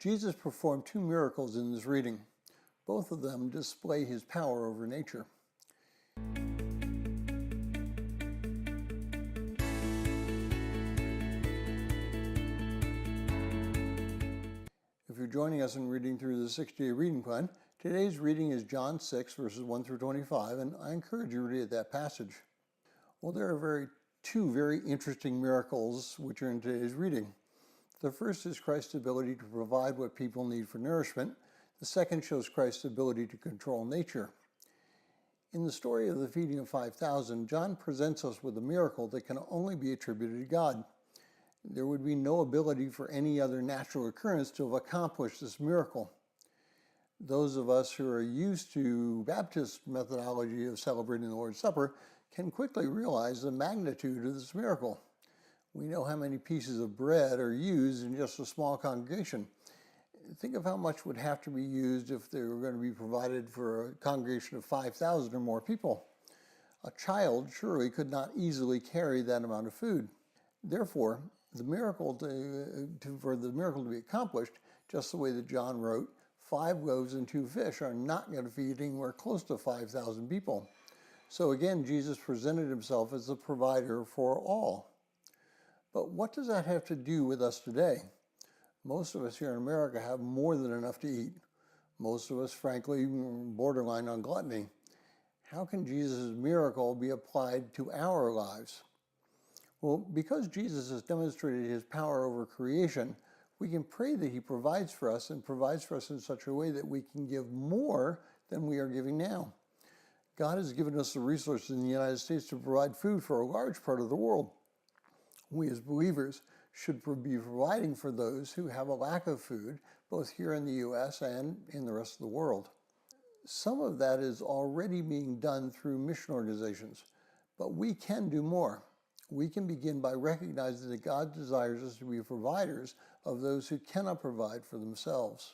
Jesus performed two miracles in this reading. Both of them display his power over nature. If you're joining us in reading through the 6-day reading plan, today's reading is John 6, verses 1 through 25, and I encourage you to read that passage. Well, there are two very interesting miracles which are in today's reading. The first is Christ's ability to provide what people need for nourishment. The second shows Christ's ability to control nature. In the story of the feeding of 5,000, John presents us with a miracle that can only be attributed to God. There would be no ability for any other natural occurrence to have accomplished this miracle. Those of us who are used to Baptist methodology of celebrating the Lord's Supper can quickly realize the magnitude of this miracle. We know how many pieces of bread are used in just a small congregation. Think of how much would have to be used if they were going to be provided for a congregation of 5,000 or more people. A child surely could not easily carry that amount of food. Therefore, for the miracle to be accomplished, just the way that John wrote, 5 loaves and 2 fish are not going to feed anywhere close to 5,000 people. So again, Jesus presented himself as the provider for all. But what does that have to do with us today? Most of us here in America have more than enough to eat. Most of us, frankly, borderline on gluttony. How can Jesus' miracle be applied to our lives? Well, because Jesus has demonstrated his power over creation, we can pray that he provides for us and provides for us in such a way that we can give more than we are giving now. God has given us the resources in the United States to provide food for a large part of the world. We as believers should be providing for those who have a lack of food, both here in the U.S. and in the rest of the world. Some of that is already being done through mission organizations, but we can do more. We can begin by recognizing that God desires us to be providers of those who cannot provide for themselves.